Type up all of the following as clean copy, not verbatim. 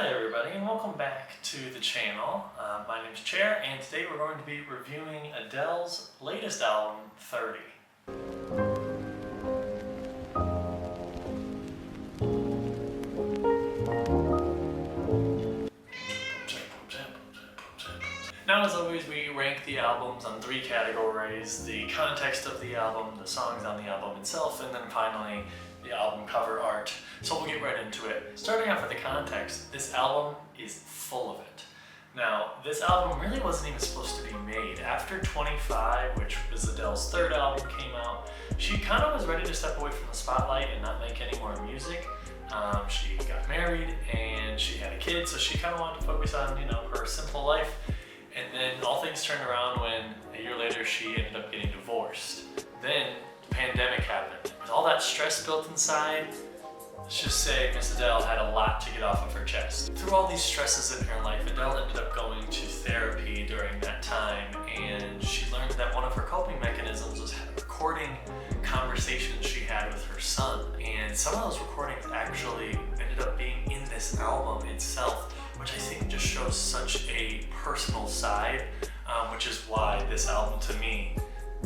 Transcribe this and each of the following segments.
Hi everybody and welcome back to the channel. My name is Chair and today we're going to be reviewing Adele's latest album, 30. Now as always we rank the albums on 3 categories: the context of the album, the songs on the album itself, and then finally the album cover art. So we'll get right into it. Starting off with the context, this album is full of it. Now, this album really wasn't even supposed to be made. After 25, which was Adele's 3rd album, came out, she kind of was ready to step away from the spotlight and not make any more music. She got married and she had a kid, so she kind of wanted to focus on, her simple life. And then all things turned around when a year later she ended up getting divorced. Then the pandemic happened. With all that stress built inside, let's just say Miss Adele had a lot to get off of her chest. Through all these stresses in her life, Adele ended up going to therapy during that time, and she learned that one of her coping mechanisms was recording conversations she had with her son. And some of those recordings actually ended up being in this album itself, which I think just shows such a personal side, which is why this album to me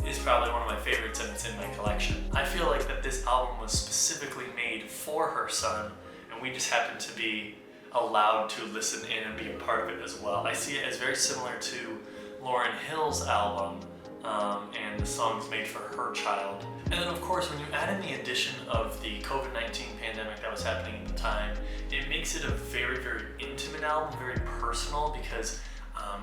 is probably one of my favorites and it's in my collection. I feel like that this album was specifically made for her son, and we just happened to be allowed to listen in and be a part of it as well. I see it as very similar to Lauryn Hill's album and the songs made for her child. And then of course when you add in the addition of the COVID-19 pandemic that was happening at the time, it makes it a very, very intimate album, very personal, because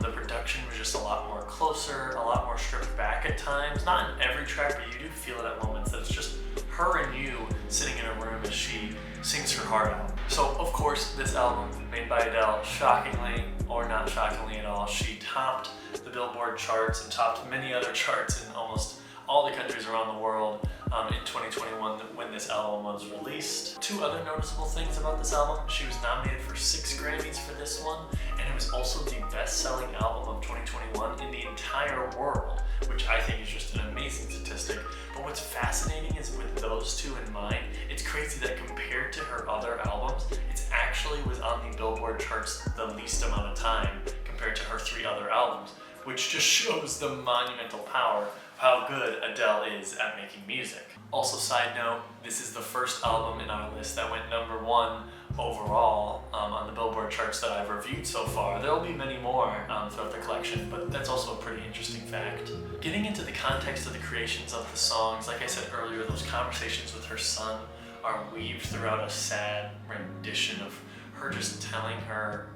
the production was just a lot more closer, a lot more stripped back at times. Not in every track, but you do feel it at moments that it's just her and you sitting in a room as she sings her heart out. So of course this album made by Adele, shockingly or not shockingly at all, she topped the Billboard charts and topped many other charts in almost all the countries around the world in 2021 when this album was released. 2 other noticeable things about this album: she was nominated for 6 Grammys for this one, and it was also the best-selling album of 2021 in the entire world, which I think is just an amazing statistic. But what's fascinating is with those 2 in mind, it's crazy that compared to her other albums, it's actually was on the Billboard charts the least amount of time compared to her 3 other albums, which just shows the monumental power of how good Adele is at making music. Also, side note, this is the first album in our list that went #1 overall on the Billboard charts that I've reviewed so far. There will be many more throughout the collection, but that's also a pretty interesting fact. Getting into the context of the creations of the songs, like I said earlier, those conversations with her son are weaved throughout a sad rendition of her just telling her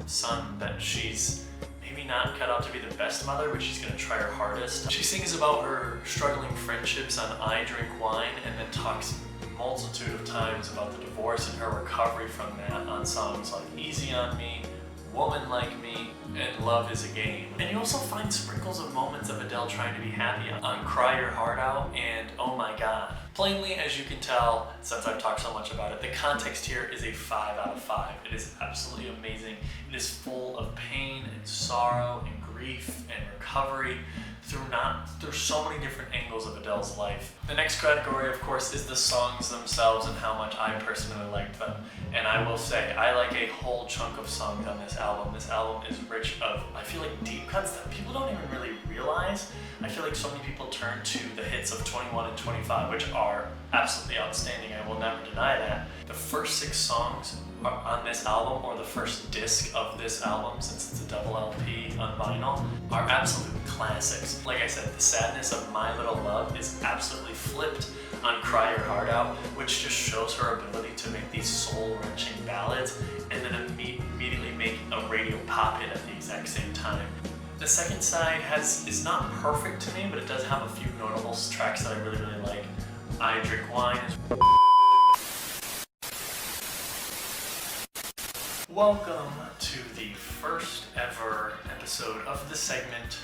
son that she's maybe not cut out to be the best mother, but she's gonna try her hardest. She sings about her struggling friendships on I Drink Wine, and then talks a multitude of times about the divorce and her recovery from that on songs like Easy on Me, Woman Like Me, and Love Is a Game. And you also find sprinkles of moments of Adele trying to be happy on Cry Your Heart Out and Oh My God. Plainly, as you can tell, since I've talked so much about it, the context here is a 5 out of 5. It is absolutely amazing. It is full of pain and sorrow and grief and recovery through so many different angles of Adele's life. The next category, of course, is the songs themselves and how much I personally liked them. And I will say, I like a whole chunk of songs on this album. This album is rich of, I feel like, deep cuts that people don't even really realize. I feel like so many people turn to the hits of 21 and 25, which are absolutely outstanding. I will never deny that. The first 6 songs are on this album, or the first disc of this album, since it's a double LP on vinyl, are absolute classics. Like I said, the sadness of My Little Love is absolutely flipped on Cry Your Heart Out, which just shows her ability to make these soul-wrenching ballads and then immediately make a radio pop hit at the exact same time. The second side is not perfect to me, but it does have a few notable tracks that I really, really like. I Drink Wine is... Welcome to the first ever episode of the segment,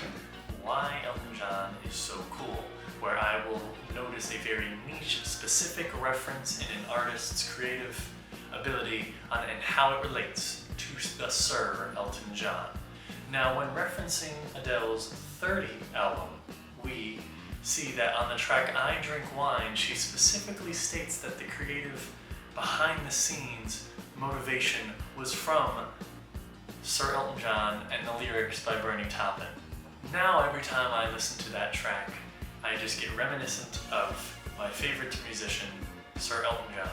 Why Elton John is So Cool, where I will notice a very niche, specific reference in an artist's creative ability and how it relates to the Sir Elton John. Now, when referencing Adele's 30 album, we see that on the track I Drink Wine, she specifically states that the creative behind the scenes motivation was from Sir Elton John and the lyrics by Bernie Taupin. Now every time I listen to that track, I just get reminiscent of my favorite musician, Sir Elton John.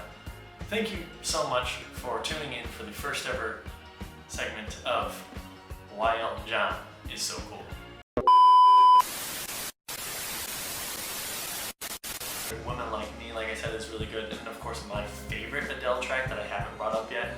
Thank you so much for tuning in for the first ever segment of Why Elton John is So Cool. Women Like Me, like I said, is really good. And of course, my favorite Adele track that I haven't brought up yet,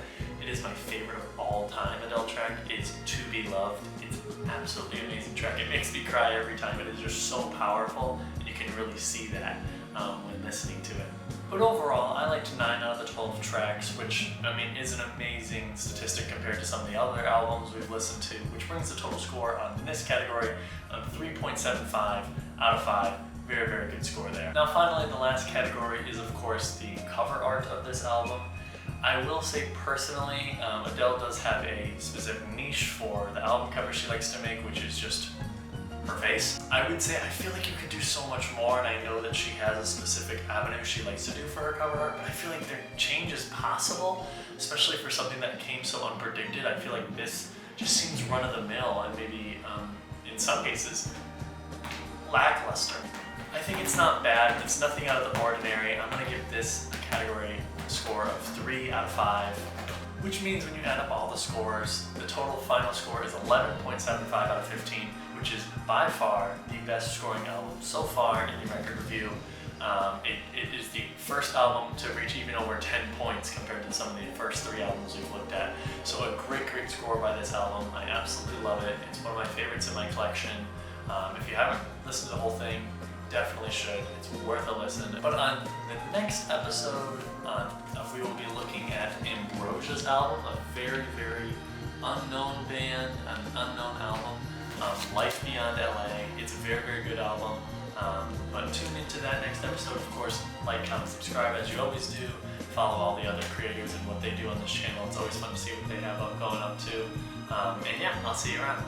it is my favorite of all time Adele track, is To Be Loved. It's an absolutely amazing track. It makes me cry every time. It is just so powerful, and you can really see that when listening to it. But overall, I liked 9 out of the 12 tracks, which, I mean, is an amazing statistic compared to some of the other albums we've listened to, which brings the total score on this category of 3.75 out of 5. Very, very good score there. Now finally, the last category is of course the cover art of this album. I will say personally, Adele does have a specific niche for the album cover she likes to make, which is just her face. I would say I feel like you could do so much more, and I know that she has a specific avenue she likes to do for her cover art, but I feel like change is possible, especially for something that came so unpredicted. I feel like this just seems run-of-the-mill and maybe, in some cases, lackluster. I think it's not bad. It's nothing out of the ordinary. I'm going to give this a category score of 3 out of 5, which means when you add up all the scores, the total final score is 11.75 out of 15, which is by far the best scoring album so far in the record review. It is the first album to reach even over 10 points compared to some of the first 3 albums we've looked at. So a great, great score by this album. I absolutely love it. It's one of my favorites in my collection. If you haven't listened to the whole thing, definitely should. It's worth a listen. But on the next episode, we will be looking at Ambrosia's album, a very, very unknown band, an unknown album, Life Beyond LA. It's a very, very good album. But tune into that next episode. Of course, like, comment, subscribe as you always do. Follow all the other creators and what they do on this channel. It's always fun to see what they have going up to. And yeah, I'll see you around.